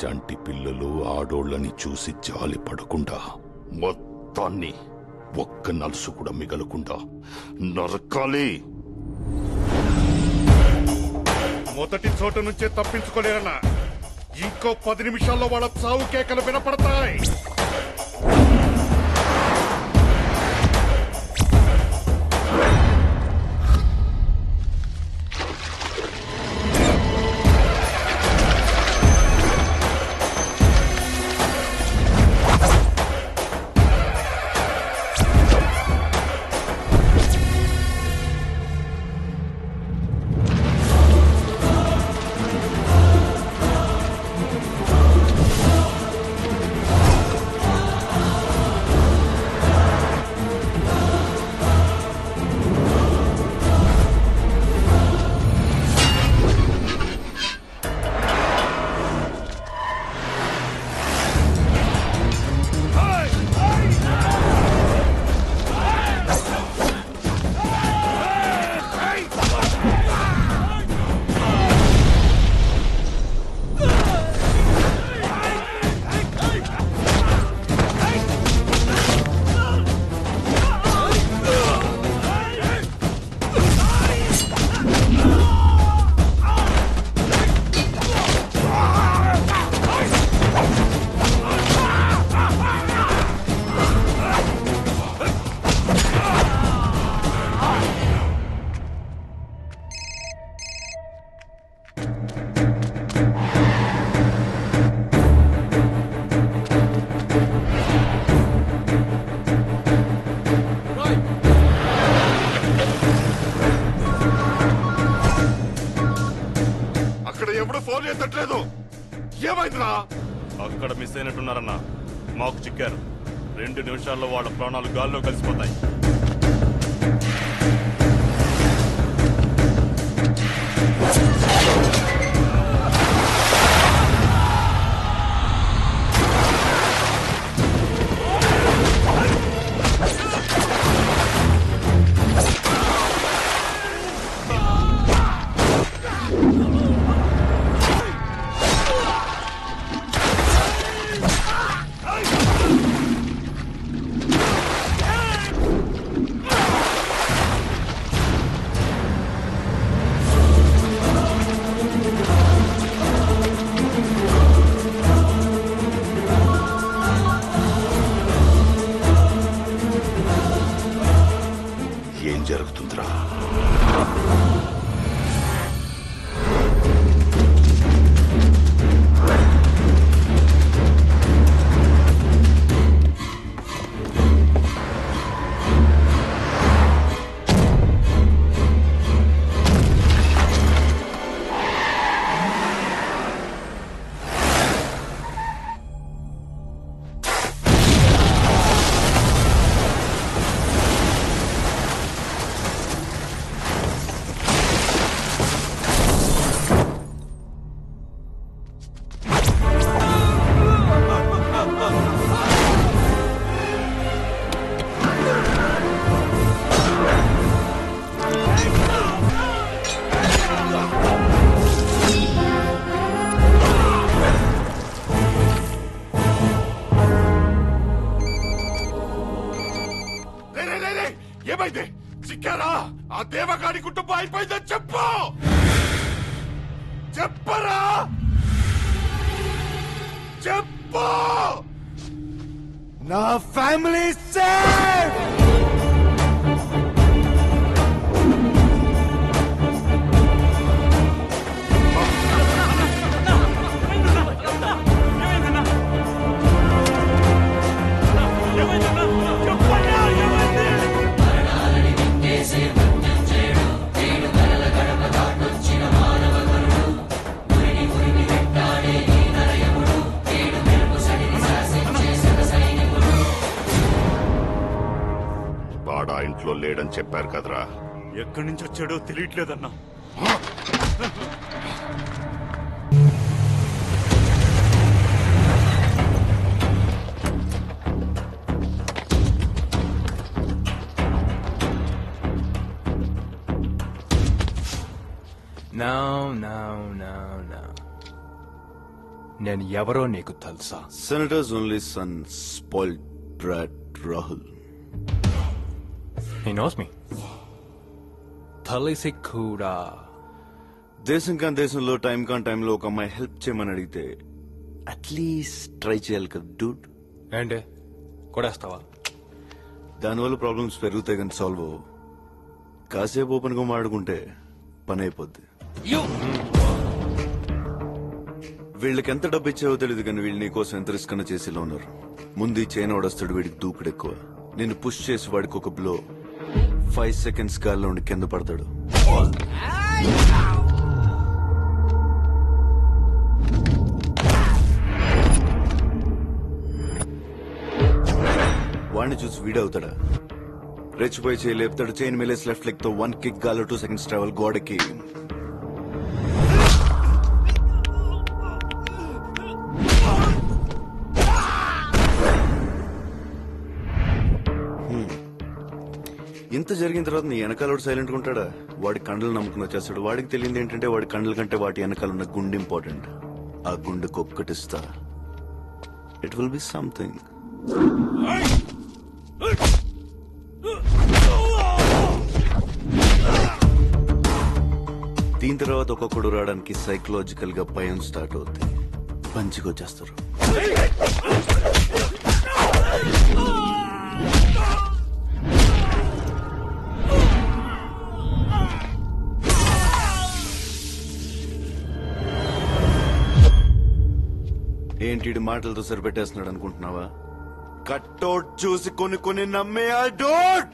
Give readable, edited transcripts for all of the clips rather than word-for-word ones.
చంటి పిల్లలు ఆడోళ్ళని చూసి జాలి పడకుండా మొత్తాన్ని ఒక్క నలుసు కూడా మిగలకుండా నరకాలి. మొదటి చోట నుంచే తప్పించుకోలేరన్నా. ఇంకో 10 నిమిషాల్లో వాళ్ళ చావు కేకలు వినపడతాయి. ఎప్పుడు ఫోన్ చేస్తట్లేదు. ఏమైందిరా? అక్కడ మిస్ అయినట్టున్నారన్నా. మాకు చిక్కారు. 2 నిమిషాల్లో వాళ్ళ ప్రాణాలు గాల్లో కలిసిపోతాయి. ఏం జరుగుతుందిరా? ఏమైంది? చిక్కారా? ఆ దేవగాడి కుటుంబం అయిపోయిందని చెప్పు. చెప్పరా? చెప్పు. నా ఫ్యామిలీ సేఫ్. వాడా ఇంట్లో లేడని చెప్పారు కదరా? ఎక్కడి నుంచి వచ్చాడో తెలియట్లేదన్నా. No. నేను ఎవరో నీకు తెలుసా? Senator's only son, spoiled brat Rahul. He knows me. తెలిసి కూడా దేశం కాని దేశంలో టైం కాని టైంలో ఒక అమ్మాయి హెల్ప్ చేయమని అడిగితే అట్లీస్ట్ ట్రై చేయాలి కదా డూడ్. ఏంటి కొడేస్తావా? దానివల్ల ప్రాబ్లమ్స్ పెరుగుతాయి కానీ సాల్వ్ అవ్వవు. కాసేపు ఓపెన్ గా మాడుకుంటే పని అయిపోద్ది. వీళ్ళకి ఎంత డబ్బు ఇచ్చావో తెలియదు కానీ వీళ్ళు నీకోసం ఎంత రిస్క్ అన్న చేసేలా ఉన్నారు. ముందు ఈ చైన్ వాడొస్తాడు, వీడికి దూకుడు ఎక్కువ. నేను పుష్ చేసి వాడికి ఒక బ్లో 5 seconds గాల్లో ఉండి కింద పడతాడు. వాడిని చూసి వీడవుతాడా? రెచ్చిపోయి చేయి లేపుతాడు, చైన్ మేలేసి లెఫ్ట్ లెగ్ తో 1 kick గాల్లో 2 seconds ట్రావెల్ గోడకి. ఇంత జరిగిన తర్వాత నీ వెనకాల సైలెంట్ గా ఉంటాడా? వాడి కండలు నమ్ముకుని వచ్చేస్తాడు. వాడికి తెలియదు ఏంటంటే వాడి కండల కంటే వాటి వెనకాల ఉన్న గుండె ఇంపార్టెంట్. ఆ గుండెకు ఒక్కటిస్తా, ఇట్ విల్ బి సంథింగ్. దీని తర్వాత ఒక్కొక్కడు రావడానికి సైకలాజికల్ గా భయం స్టార్ట్ అవుతుంది. పంచికి వచ్చేస్తారు. ఏంటి మాటలతో సరిపెట్టేస్తున్నాడు అనుకుంటున్నావా? కట్అవుట్ చూసి కొన్ని నమ్మే ఆ డోట్.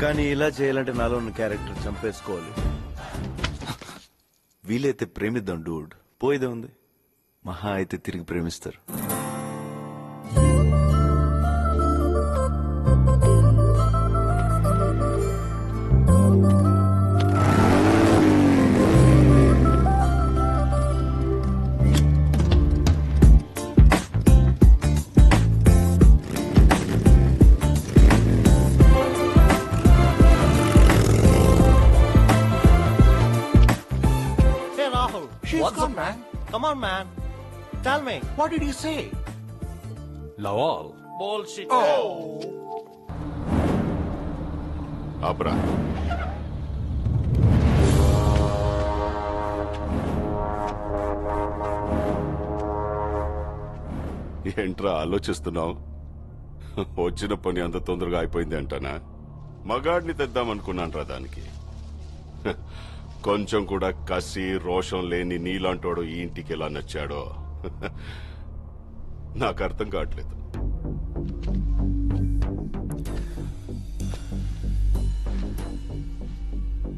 కానీ ఇలా చేయాలంటే నాలో ఉన్న క్యారెక్టర్ చంపేసుకోవాలి. వీలైతే ప్రేమిద్దాం డూడ్, పోయేదే ఉంది. మహా అయితే తిరిగి ప్రేమిస్తారు. What's up, man? Come on, man. Tell me, what did you say? లవాల్ Bullshit. ఆపరా. ఏంట్రా ఆలోచిస్తున్నావు? వచ్చిన పని అంత తొందరగా అయిపోయింది అంటానా? మగాడిని తెద్దామనుకున్నాను రా దానికి. కొంచెం కూడా కసి రోషం లేని నీలాంటోడు ఈ ఇంటికి ఎలా నచ్చాడో నాకు అర్థం కావట్లేదు.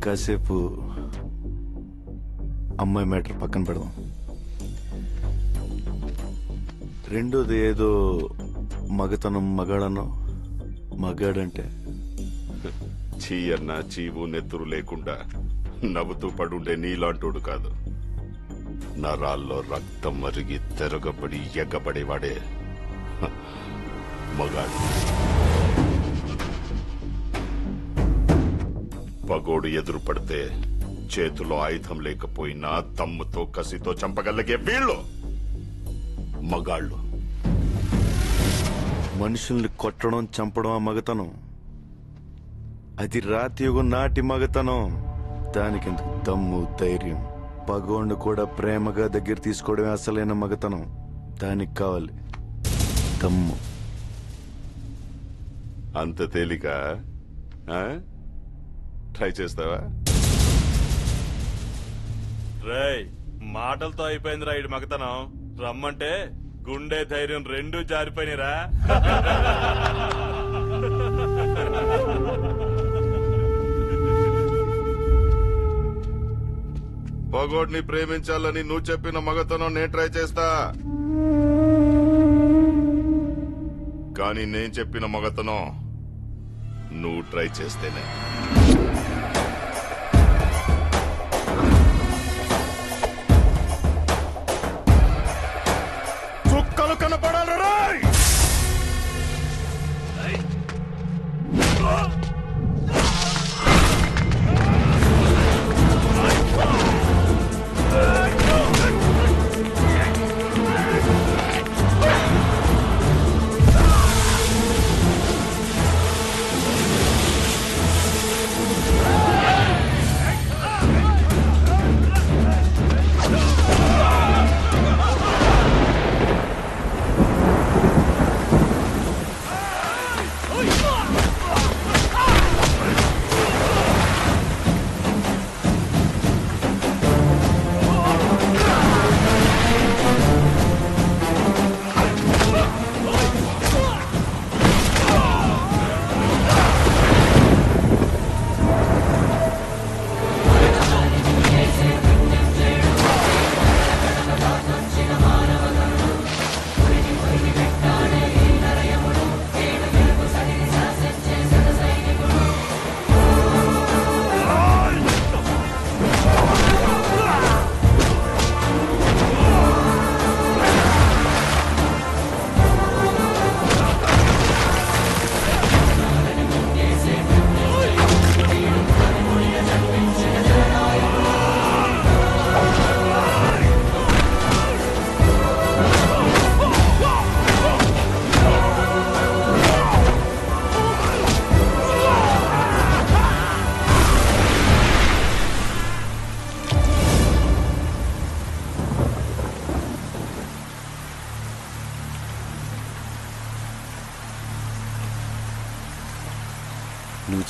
కాసేపు అమ్మాయి మ్యాటర్ పక్కన పెడదాం. రెండోది ఏదో మగతనం, మగాడనో. మగాడంటే చీ అన్నా చీవు నెత్తురు లేకుండా నవ్వుతూ పడుండే నీలాంటోడు కాదు. నరాల్లో రక్తం మరిగి తెరగబడి ఎగ్గబడేవాడే మగాడు. పగోడు ఎదురు పడితే చేతిలో ఆయుధం లేకపోయినా దమ్ముతో కసితో చంపగలిగే వీళ్ళు మగాళ్ళు. మనుషుల్ని కొట్టడం, చంపడం ఆ మగతనం. అది రాతియుగం నాటి మగతనం. దానికెందుకు దమ్ము, ధైర్యం? పగోండు కూడా ప్రేమగా దగ్గర తీసుకోవడమే అసలైన మగతనం. దానికి కావాలి దమ్ము. అంత తేలిక? ట్రై చేస్తావా? రేయ్, మాటలతో అయిపోయింది రా ఇటు మగతనం. రమ్మంటే గుండె ధైర్యం రెండూ జారిపోయినరా. పగోడిని ప్రేమించాలని నువ్వు చెప్పిన మగతనం నేను ట్రై చేస్తా. కానీ నేను చెప్పిన మగతనం నువ్వు ట్రై చేస్తేనే. చుక్కలు కనపడాలి రాయ్.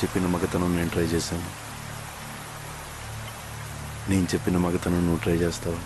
చెప్పిన మగతనం నేను ట్రై చేశాను. నేను చెప్పిన మగతనం నువ్వు ట్రై చేస్తావా?